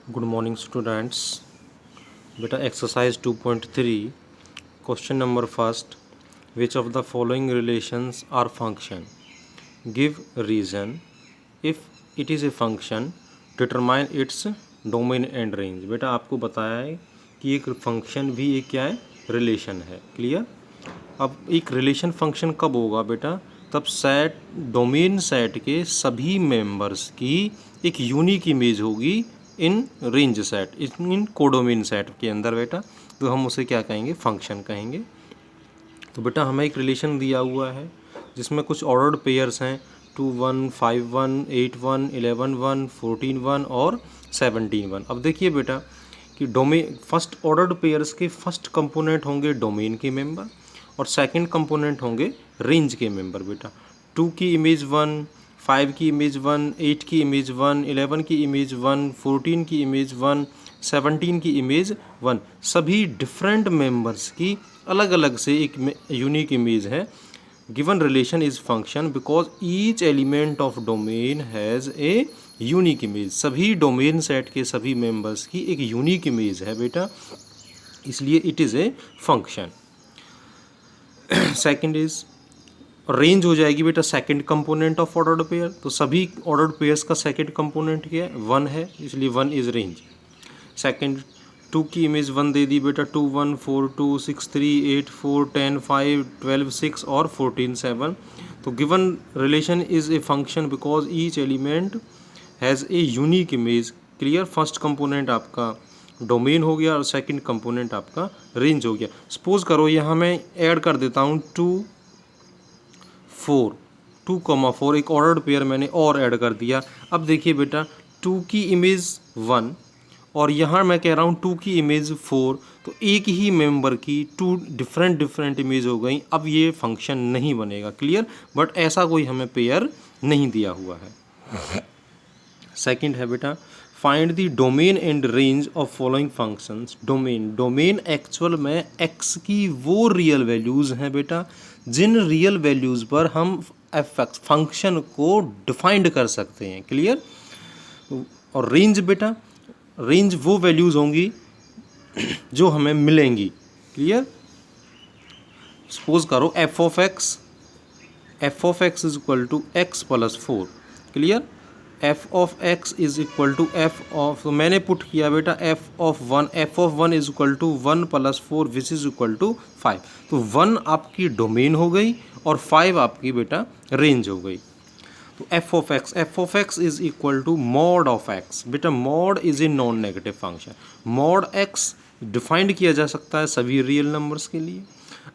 Good morning students. बेटा exercise 2.3 question number first, which of the following relations are function, give reason, if it is a function determine its domain and range. बेटा आपको बताया है कि एक function भी एक क्या है, रिलेशन है। क्लियर। अब एक रिलेशन फंक्शन कब होगा बेटा, तब सेट डोमेन सेट के सभी मेंबर्स की एक यूनिक इमेज होगी in range set, in codomain set के अंदर बेटा, तो हम उसे क्या कहेंगे, फंक्शन कहेंगे। तो बेटा हमें एक रिलेशन दिया हुआ है जिसमें कुछ ऑर्डर्ड पेयर्स हैं 2 1 5 1 8 1 11 1 14 1 और 17 1। अब देखिए बेटा कि डोमेन फर्स्ट ऑर्डर्ड पेयर्स के फर्स्ट कंपोनेंट होंगे डोमेन के मेंबर और सेकंड कंपोनेंट होंगे रेंज के मेंबर। बेटा 2 की इमेज 1, 5 की इमेज 1, 8 की इमेज 1, 11 की इमेज 1, 14 की इमेज 1, 17 की इमेज 1, सभी डिफरेंट मेंबर्स की अलग अलग से एक यूनिक इमेज है। Given relation is function because each element of domain has a unique image. सभी डोमेन सेट के सभी मेंबर्स की एक यूनिक इमेज है बेटा, इसलिए it is a function. Second is range हो जाएगी बेटा second component of ordered pair, तो सभी ऑर्डर्ड पेयर्स का सेकंड कंपोनेंट क्या है, 1 है, इसलिए 1 इज रेंज। सेकंड 2 की इमेज 1 दे दी बेटा, 2 1 4 2 6 3 8 4 10 5 12 6 और 14 7। तो given relation is a function because each element has a unique image. Clear. First component आपका डोमेन हो गया और सेकंड कंपोनेंट आपका रेंज हो गया। सपोज करो यहाँ मैं ऐड कर देता हूँ 2 4 2,4, एक ऑर्डर्ड पेयर मैंने और ऐड कर दिया। अब देखिए बेटा 2 की इमेज 1 और यहाँ मैं कह रहा हूँ 2 की इमेज 4, तो एक ही मेंबर की 2 डिफरेंट इमेज हो गई। अब ये फंक्शन नहीं बनेगा। क्लियर। बट ऐसा कोई हमें पेयर नहीं दिया हुआ है। सेकंड है बेटा find the domain and range of following functions. Domain actual में x की वो रियल वैल्यूज़ हैं बेटा जिन रियल वैल्यूज़ पर हम फंक्शन को डिफाइंड कर सकते हैं। क्लियर। और रेंज बेटा, रेंज वो वैल्यूज़ होंगी जो हमें मिलेंगी। क्लियर। सपोज करो f of x is equal to x plus 4। Clear. f of x is equal to f of, मैंने पुट किया बेटा f of 1 is equal to 1 plus 4 which is equal to 5। तो 1 आपकी डोमेन हो गई और 5 आपकी बेटा रेंज हो गई। तो f of x is equal to mod of x। बेटा mod is a non negative function. Mod x defined किया जा सकता है सभी रियल नंबर्स के लिए।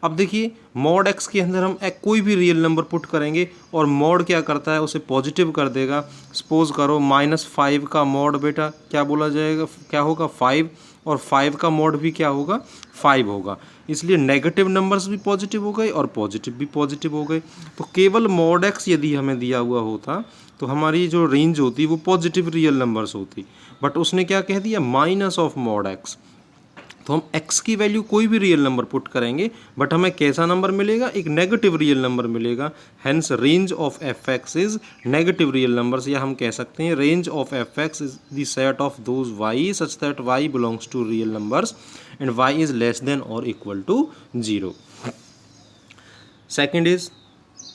अब देखिए मॉड x के अंदर हम कोई भी रियल नंबर पुट करेंगे और मॉड क्या करता है, उसे पॉजिटिव कर देगा। सपोज करो -5 का मॉड बेटा क्या बोला जाएगा, क्या होगा 5, और 5 का मॉड भी क्या होगा 5 होगा। इसलिए नेगेटिव नंबर्स भी पॉजिटिव हो गए और पॉजिटिव भी पॉजिटिव हो गए। तो केवल मॉड x यदि हमें दिया हुआ होता तो हमारी जो रेंज होती वो पॉजिटिव रियल नंबर्स होती, बट उसने क्या कह दिया माइनस ऑफ मॉड x। तो हम x की वैल्यू कोई भी रियल नंबर पुट करेंगे बट हमें कैसा नंबर मिलेगा, एक नेगेटिव रियल नंबर मिलेगा। Hence range of f x is negative real numbers, या हम कह सकते हैं range of f x is the set of those y such that y belongs to real numbers and y is less than और equal to 0। Second is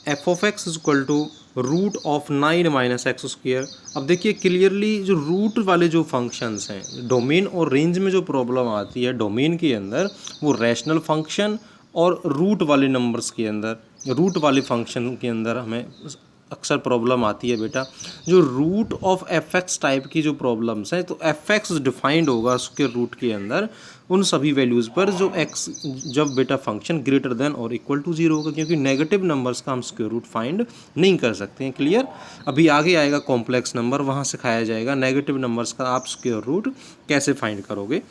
f of x is equal to root of 9 minus x square. अब देखिए clearly जो root वाले जो functions हैं domain और range में जो प्रॉब्लम आती है डोमेन के अंदर, वो रैशनल फंक्शन और रूट वाले नंबर्स के अंदर, रूट वाले फंक्शन के अंदर हमें अक्सर प्रॉब्लम आती है बेटा। जो root of f x type की जो प्रॉब्लम्स हैं, तो एफ एक्स डिफाइंड होगा उसके रूट के अंदर उन सभी वैल्यूज़ पर जो एक्स, जब बेटा फंक्शन ग्रेटर देन और इक्वल टू 0 होगा, क्योंकि नेगेटिव नंबर्स का हम स्क्वायर रूट फाइंड नहीं कर सकते हैं। क्लियर। अभी आगे आएगा कॉम्प्लेक्स नंबर, वहाँ सिखाया जाएगा नेगेटिव नंबर्स का आप स्क्वायर रूट कैसे फाइंड करोगे।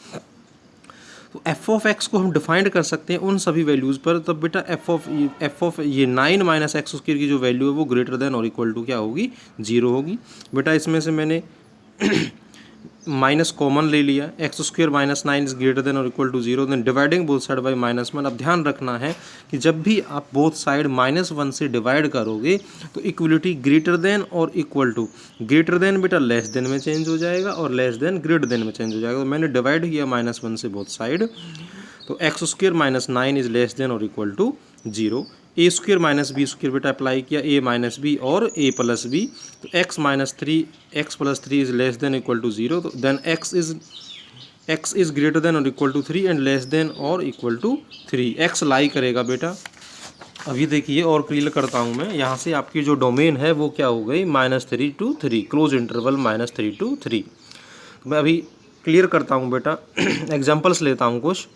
तो एफ ऑफ एक्स को हम डिफाइंड कर सकते हैं उन सभी वैल्यूज़ पर। तब बेटा एफ ऑफ ये 9 माइनस एक्स स्क्वायर की जो वैल्यू है वो ग्रेटर देन और इक्वल टू क्या होगी 0 होगी। बेटा इसमें से मैंने माइनस कॉमन ले लिया, x square minus 9 is greater than और equal to 0, then dividing both side by -1। अब ध्यान रखना है कि जब भी आप बोथ साइड -1 से डिवाइड करोगे तो इक्वलिटी ग्रेटर देन और इक्वल टू, ग्रेटर देन बेटा लेस देन में चेंज हो जाएगा और लेस देन ग्रेटर देन में चेंज हो जाएगा। तो मैंने डिवाइड किया -1 से बोथ साइड, तो x square minus 9 is less than और equal to 0। A square minus b square बेटा अप्लाई किया, ए माइनस बी और ए प्लस बी, तो x minus 3 x plus 3 is less than equal to 0, तो then x is greater than और equal to 3 and less than और equal to 3, x lie करेगा बेटा। अभी देखिए और क्लियर करता हूँ मैं, यहाँ से आपकी जो डोमेन है वो क्या हो गई, -3 to 3, क्लोज इंटरवल -3 to 3। मैं अभी क्लियर करता हूँ बेटा, एग्जाम्पल्स लेता हूँ कुछ।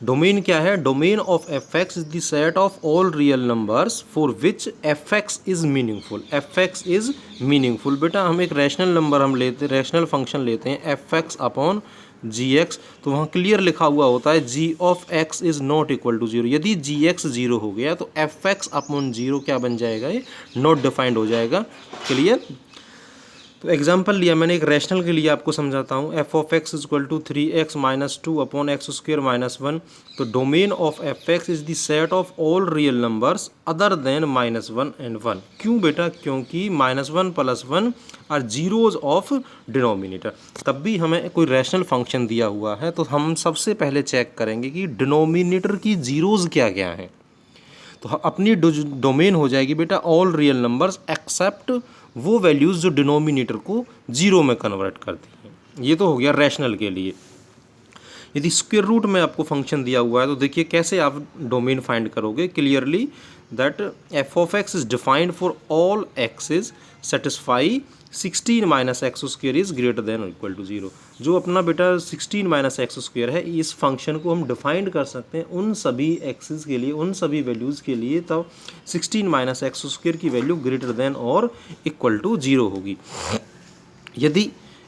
डोमेन क्या है, domain of f x is the set of all real numbers for which F x is meaningful. F x is meaningful बेटा, हम एक रैशनल नंबर हम लेते हैं, रैशनल फंक्शन लेते हैं f x upon g x, तो वहाँ क्लियर लिखा हुआ होता है g of x is not equal to 0। यदि जी एक्स 0 हो गया तो एफ एक्स अपॉन 0 क्या बन जाएगा, ये नॉट डिफाइंड हो जाएगा। क्लियर। तो एग्जाम्पल लिया मैंने एक रैशनल के लिए, आपको समझाता हूँ। F of x is equal to 3x minus 2 upon x square minus 1। तो domain of f x is the set of all real numbers other than -1 and 1। क्यों बेटा, क्योंकि -1 + 1 आर जीरोज ऑफ डिनोमिनेटर। तब भी हमें कोई रैशनल फंक्शन दिया हुआ है तो हम सबसे पहले चेक करेंगे कि डिनोमिनेटर की जीरोज क्या क्या हैं। तो अपनी डोमेन हो जाएगी बेटा ऑल रियल नंबर्स एक्सेप्ट वो वैल्यूज़ जो डिनोमिनेटर को 0 में कन्वर्ट करती हैं। ये तो हो गया रैशनल के लिए। यदि स्क्वायर रूट में आपको फंक्शन दिया हुआ है तो देखिए कैसे आप डोमेन फाइंड करोगे। Clearly that f of x is defined for all x's satisfy 16 minus x square is greater than और इक्वल टू 0। जो अपना बेटा 16 माइनस एक्स स्क्वायर है, इस फंक्शन को हम डिफाइंड कर सकते हैं उन सभी एक्सेस के लिए, उन सभी वैल्यूज़ के लिए, तब 16 माइनस एक्स स्क्वायर की वैल्यू ग्रेटर देन और इक्वल टू 0 होगी।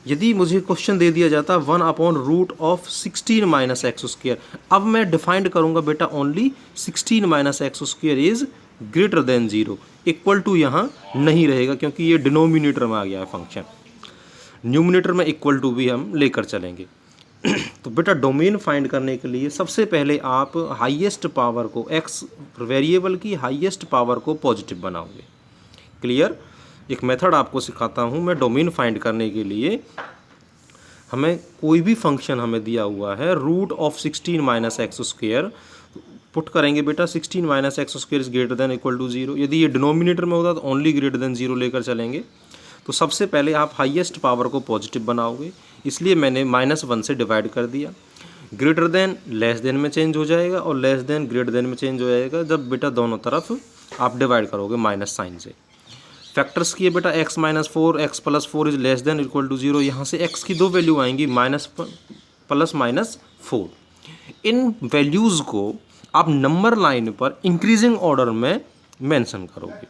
यदि मुझे क्वेश्चन दे दिया जाता 1/√16 माइनस एक्स स्क्वायर, अब मैं डिफाइंड करूंगा बेटा only 16 minus x square is greater than 0, equal to यहाँ नहीं रहेगा क्योंकि ये डिनोमिनेटर में आ गया है फंक्शन। न्यूमिनेटर में इक्वल टू भी हम लेकर चलेंगे। तो बेटा डोमेन फाइंड करने के लिए सबसे पहले आप हाईएस्ट पावर को, एक्स वेरिएबल की हाईएस्ट पावर को पॉजिटिव बनाओगे। क्लियर। एक मेथड आपको सिखाता हूँ मैं डोमेन फाइंड करने के लिए। हमें कोई भी फंक्शन हमें दिया हुआ है √16 माइनस एक्स स्क्वायर, पुट करेंगे बेटा 16 minus x square is greater than equal to 0। यदि ये डिनोमिनेटर में होता तो ओनली ग्रेटर देन 0 लेकर चलेंगे। तो सबसे पहले आप हाईएस्ट पावर को पॉजिटिव बनाओगे, इसलिए मैंने -1 से डिवाइड कर दिया। ग्रेटर देन लेस देन में चेंज हो जाएगा और लेस देन ग्रेटर देन में चेंज हो जाएगा जब बेटा दोनों तरफ आप डिवाइड करोगे माइनस साइन से। फैक्टर्स किए बेटा x minus 4 x plus 4 is less than equal to 0। यहाँ से x की दो वैल्यू आएंगी माइनस प्लस -4। इन वैल्यूज़ को आप नंबर लाइन पर इंक्रीजिंग ऑर्डर में मेंशन करोगे,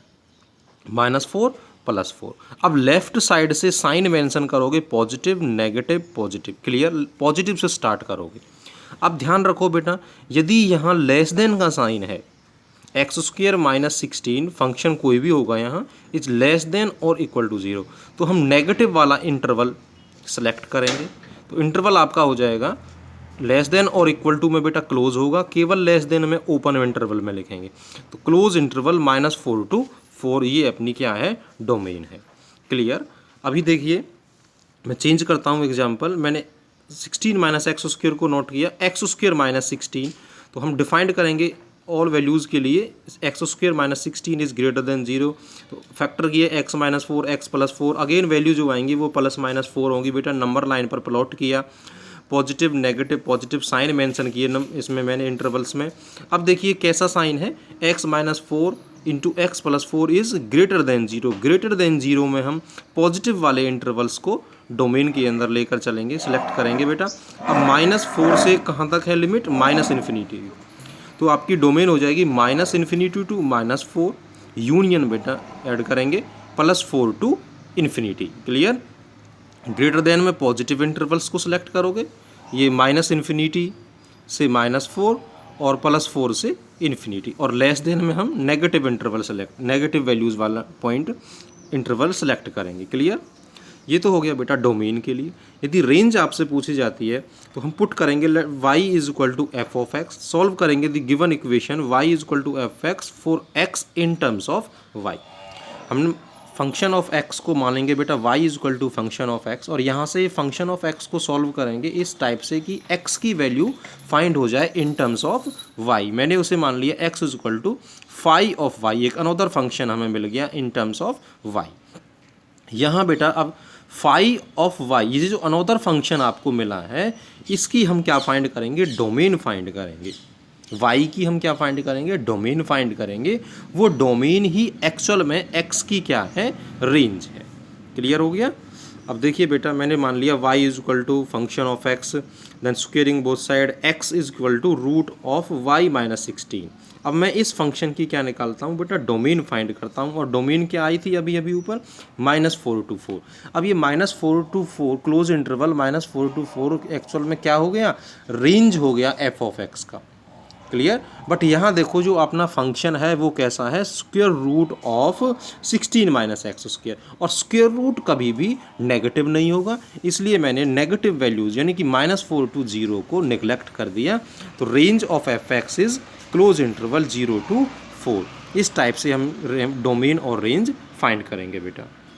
-4 + 4। अब लेफ्ट साइड से साइन मेंशन करोगे positive negative positive. Clear. Positive से स्टार्ट करोगे। अब ध्यान रखो बेटा यदि यहाँ लेस देन का साइन है, एक्स स्क्वायर माइनस 16 फंक्शन कोई भी होगा यहाँ इज लेस देन और इक्वल टू 0, तो हम नेगेटिव वाला इंटरवल सेलेक्ट करेंगे। तो इंटरवल आपका हो जाएगा लेस देन और इक्वल टू में बेटा क्लोज होगा, केवल लेस देन में ओपन इंटरवल में लिखेंगे। तो क्लोज इंटरवल -4 to 4 ये अपनी क्या है, डोमेन है। क्लियर। अभी देखिए मैं चेंज करता हूँ एग्जाम्पल। मैंने 16 माइनस एक्स स्क्वायर को नोट किया, एक्स स्क्वायर माइनस 16, तो हम डिफाइंड करेंगे ऑल वैल्यूज़ के लिए x square minus 16 is greater than 0। तो फैक्टर किए x minus 4 x plus 4, again value जो आएंगी वो +-4 होंगी बेटा। नंबर लाइन पर प्लॉट किया, positive negative positive sign mention किए इसमें मैंने इंटरवल्स में। अब देखिए कैसा साइन है, x minus 4 into x plus 4 is greater than 0। Greater than 0 में हम पॉजिटिव वाले इंटरवल्स को डोमेन के अंदर लेकर चलेंगे, सिलेक्ट करेंगे बेटा। अब -4 से कहाँ तक है लिमिट, -∞। तो आपकी डोमेन हो जाएगी -∞ टू -4 यूनियन बेटा ऐड करेंगे +4 to ∞। क्लियर। ग्रेटर देन में पॉजिटिव इंटरवल्स को सिलेक्ट करोगे, ये -∞ से -4 और +4 से ∞, और लेस देन में हम negative interval select, negative values वाला पॉइंट इंटरवल सेलेक्ट करेंगे। क्लियर। ये तो हो गया बेटा डोमेन के लिए। यदि रेंज आपसे पूछी जाती है तो हम पुट करेंगे y is equal to f of x, solve करेंगे the given equation y is equal to f x for x in terms of y। हम फंक्शन ऑफ x को मानेंगे बेटा y is equal to function of x, और यहाँ से function of x को solve करेंगे इस टाइप से कि x की वैल्यू फाइंड हो जाए इन टर्म्स ऑफ y। मैंने उसे मान लिया x is equal to phi of y, एक अनदर फंक्शन हमें मिल गया इन टर्म्स ऑफ y। यहाँ बेटा अब फाई ऑफ y, ये जो अनदर फंक्शन आपको मिला है इसकी हम क्या फाइंड करेंगे, डोमेन फाइंड करेंगे। y की हम क्या फाइंड करेंगे, डोमेन फाइंड करेंगे। वो डोमेन ही एक्चुअल में x की क्या है, रेंज है। क्लियर हो गया। अब देखिए बेटा मैंने मान लिया y is equal to function of x, then squaring both side x is equal to root of y minus 16। अब मैं इस फंक्शन की क्या निकालता हूँ बेटा, डोमेन फाइंड करता हूँ, और डोमेन क्या आई थी अभी अभी ऊपर, -4 to 4। अब ये -4 to 4 close interval -4 to 4 actual में क्या हो गया, रेंज हो गया एफ ऑफ एक्स का। क्लियर। बट यहाँ देखो जो अपना फंक्शन है वो कैसा है, square root of 16 minus x square, और स्क्वायर रूट कभी भी नेगेटिव नहीं होगा, इसलिए मैंने नेगेटिव वैल्यूज़ यानी कि -4 to 0 को नेग्लेक्ट कर दिया। तो range of f x is close interval 0 to 4। इस टाइप से हम डोमेन और रेंज फाइंड करेंगे बेटा।